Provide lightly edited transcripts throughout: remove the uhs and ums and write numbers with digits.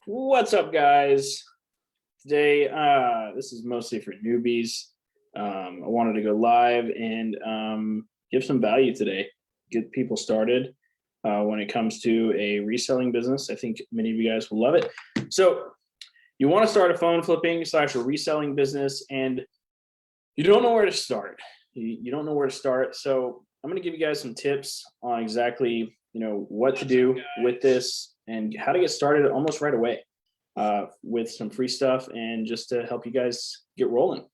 What's up, guys? Today, this is mostly for newbies. I wanted to go live and give some value today, get people started when it comes to a reselling business. I think many of you guys will love it. So you want to start a phone flipping / a reselling business and you don't know where to start. You don't know where to start. So I'm going to give you guys some tips on exactly, what to do with this and how to get started almost right away with some free stuff and just to help you guys get rolling.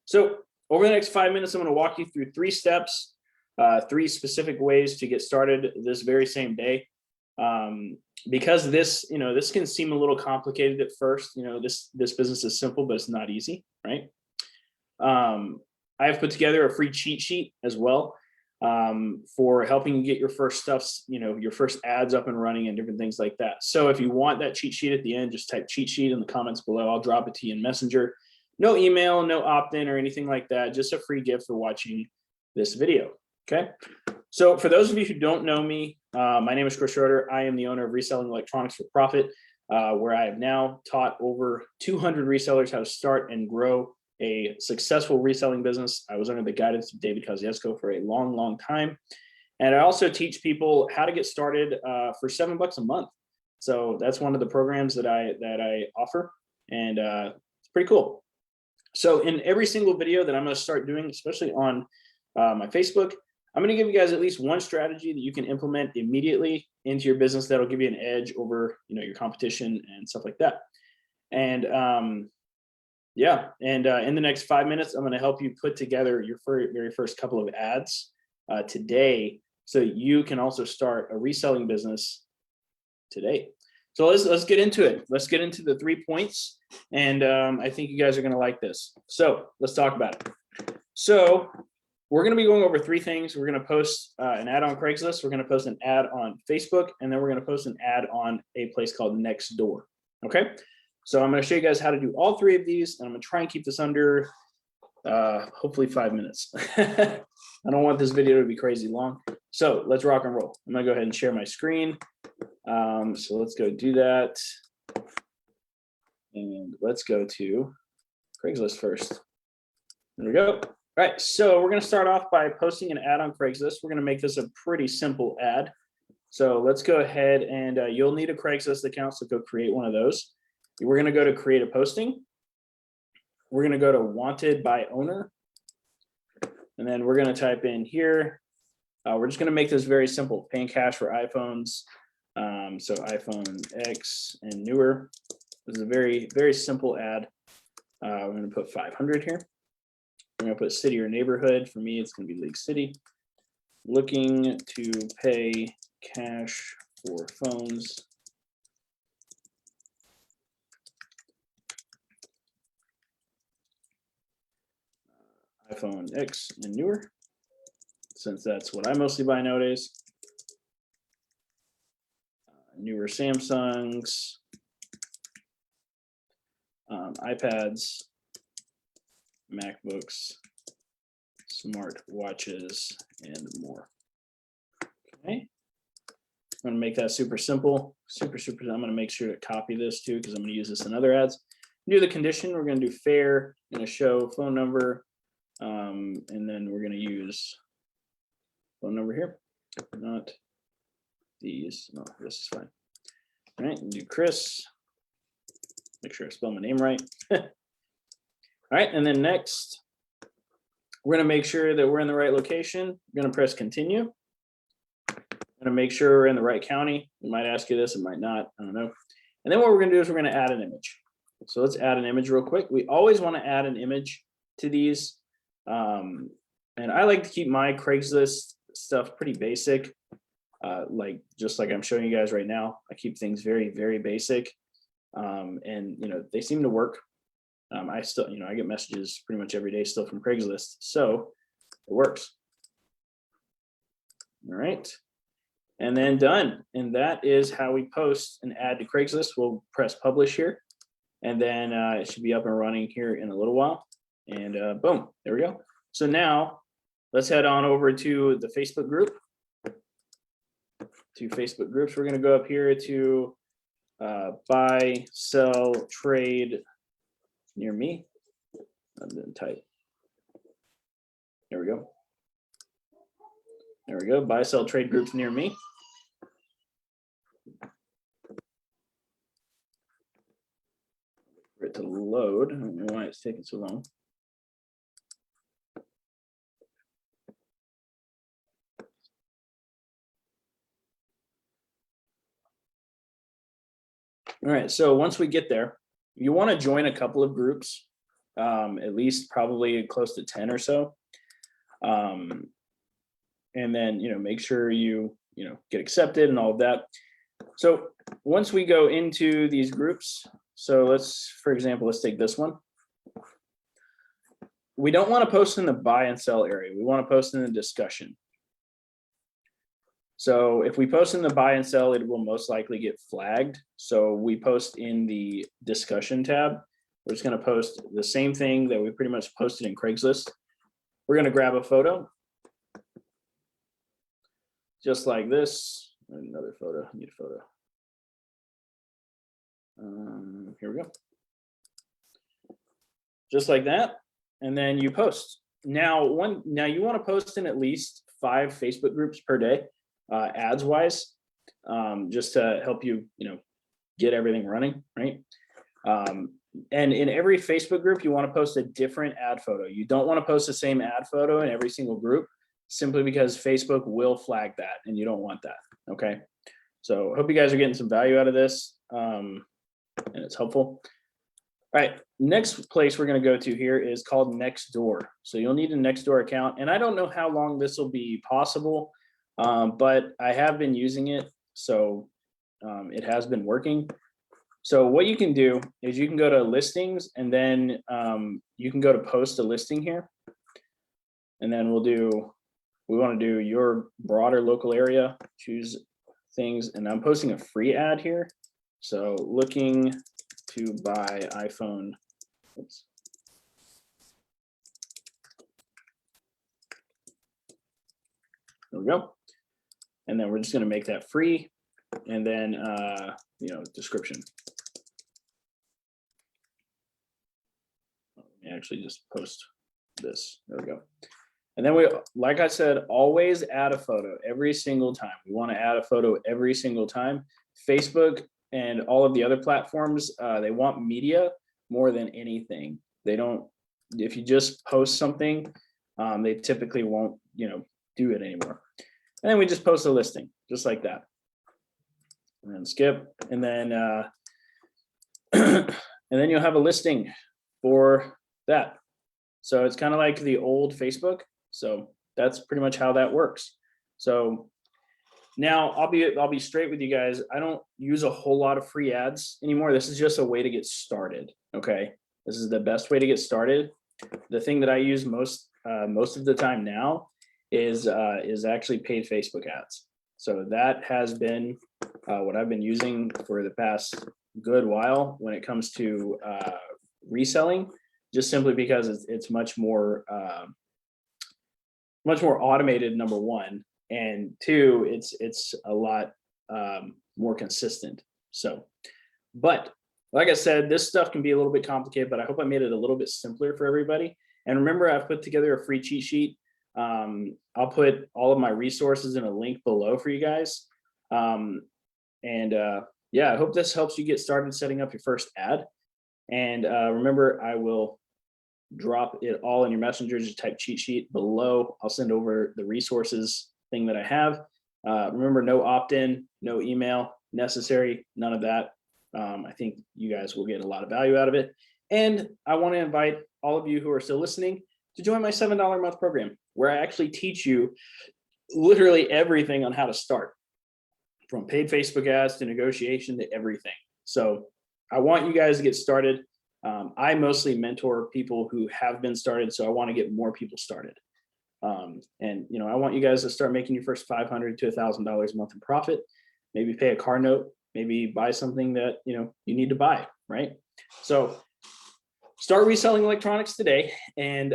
So over the next 5 minutes, I'm going to walk you through 3 steps, 3 specific ways to get started this very same day. Because this can seem a little complicated at first. This business is simple, but it's not easy, right? I have put together a free cheat sheet as well for helping you get your first stuffs, your first ads up and running and different things like that. So if you want that cheat sheet at the end, just type cheat sheet in the comments below. I'll drop it to you in Messenger. No email, no opt-in or anything like that. Just a free gift for watching this video. Okay. So for those of you who don't know me, my name is Chris Schroeder. I am the owner of Reselling Electronics for Profit, where I have now taught over 200 resellers how to start and grow a successful reselling business. I was under the guidance of David Kosciuszko for a long, long time. And I also teach people how to get started for $7 a month. So that's one of the programs that I offer, and it's pretty cool. So in every single video that I'm going to start doing, especially on my Facebook, I'm going to give you guys at least one strategy that you can implement immediately into your business that'll give you an edge over, your competition and stuff like that. And in the next 5 minutes, I'm going to help you put together your very first couple of ads today, so you can also start a reselling business today. So let's get into it. Let's get into the 3 points, and I think you guys are going to like this. So let's talk about it. So we're going to be going over 3 things. We're going to post an ad on Craigslist. We're going to post an ad on Facebook, and then we're going to post an ad on a place called Nextdoor. Okay. So I'm going to show you guys how to do all 3 of these, and I'm going to try and keep this under hopefully 5 minutes. I don't want this video to be crazy long. So let's rock and roll. I'm going to go ahead and share my screen. So let's go do that. And let's go to Craigslist first. There we go. All right. So we're going to start off by posting an ad on Craigslist. We're going to make this a pretty simple ad. So let's go ahead and you'll need a Craigslist account. So go create one of those. We're going to go to create a posting. We're going to go to wanted by owner. And then we're going to type in here. We're just going to make this very simple. Paying cash for iPhones. So iPhone X and newer. This is a very, very simple ad. We're going to put 500 here. We're going to put city or neighborhood. For me, it's going to be League City. Looking to pay cash for phones. iPhone X and newer, since that's what I mostly buy nowadays. Newer Samsungs, iPads, MacBooks, smart watches, and more. Okay, I'm going to make that super simple, super. I'm going to make sure to copy this too, because I'm going to use this in other ads. Do the condition. We're going to do fair. Going to show phone number. And then we're going to use phone number here, not these. No, this is fine. All right, and do Chris. Make sure I spell my name right. All right, and then next, we're going to make sure that we're in the right location. We're going to press continue. I'm going to make sure we're in the right county. It might ask you this, it might not. I don't know. And then what we're going to do is we're going to add an image. So let's add an image real quick. We always want to add an image to these. And I like to keep my Craigslist stuff pretty basic, just like I'm showing you guys right now. I keep things very, very basic, and they seem to work. I still, I get messages pretty much every day still from Craigslist, so it works. All right, and then done. And that is how we post an ad to Craigslist. We'll press publish here, and then it should be up and running here in a little while. And boom, there we go. So now let's head on over to the Facebook group. To Facebook groups, we're going to go up here to buy, sell, trade near me. I'm going to type. There we go. There we go. Buy, sell, trade groups near me. For it to load. I don't know why it's taking so long. All right, so once we get there, you want to join a couple of groups, at least probably close to 10 or so. And then, make sure you get accepted and all of that. So once we go into these groups, so for example, let's take this one. We don't want to post in the buy and sell area. We want to post in the discussion. So if we post in the buy and sell, it will most likely get flagged. So we post in the discussion tab. We're just going to post the same thing that we pretty much posted in Craigslist. We're going to grab a photo. Just like this. Another photo. I need a photo. Here we go. Just like that. And then you post. Now you want to post in at least 5 Facebook groups per day. Ads wise, just to help you, get everything running, right? And in every Facebook group, you want to post a different ad photo. You don't want to post the same ad photo in every single group, simply because Facebook will flag that, and you don't want that. Okay. So I hope you guys are getting some value out of this, and it's helpful. All right, next place we're going to go to here is called Nextdoor. So you'll need a Nextdoor account, and I don't know how long this will be possible. But I have been using it, so it has been working. So what you can do is you can go to listings, and then you can go to post a listing here. And then we want to do your broader local area, choose things, and I'm posting a free ad here. So looking to buy iPhone. Oops. There we go. And then we're just going to make that free, and then description. Let me actually just post this. There we go. And then like I said, always add a photo every single time. We want to add a photo every single time. Facebook and all of the other platforms, they want media more than anything. They don't. If you just post something, they typically won't do it anymore. And then we just post a listing, just like that. And then skip, and then and then you'll have a listing for that. So it's kind of like the old Facebook. So that's pretty much how that works. So now I'll be straight with you guys. I don't use a whole lot of free ads anymore. This is just a way to get started. Okay, this is the best way to get started. The thing that I use most of the time now is actually paid Facebook ads. So that has been what I've been using for the past good while when it comes to reselling, just simply because it's much more automated, number one, and two, it's a lot more consistent. So, but like I said, this stuff can be a little bit complicated, but I hope I made it a little bit simpler for everybody. And remember, I've put together a free cheat sheet. I'll put all of my resources in a link below for you guys. Yeah, I hope this helps you get started setting up your first ad. And remember, I will drop it all in your messenger. Just type cheat sheet below. I'll send over the resources thing that I have. Remember, no opt-in, no email necessary, none of that. I think you guys will get a lot of value out of it. And I want to invite all of you who are still listening to join my $7 a month program, where I actually teach you literally everything on how to start, from paid Facebook ads to negotiation to everything. So I want you guys to get started. I mostly mentor people who have been started, so I want to get more people started. And I want you guys to start making your first $500 to $1,000 a month in profit. Maybe pay a car note, maybe buy something that you need to buy, right? So start reselling electronics today, and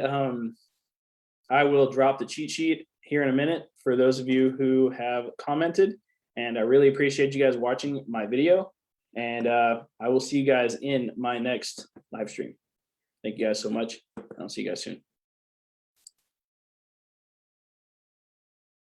I will drop the cheat sheet here in a minute for those of you who have commented. And I really appreciate you guys watching my video. And I will see you guys in my next live stream. Thank you guys so much. I'll see you guys soon.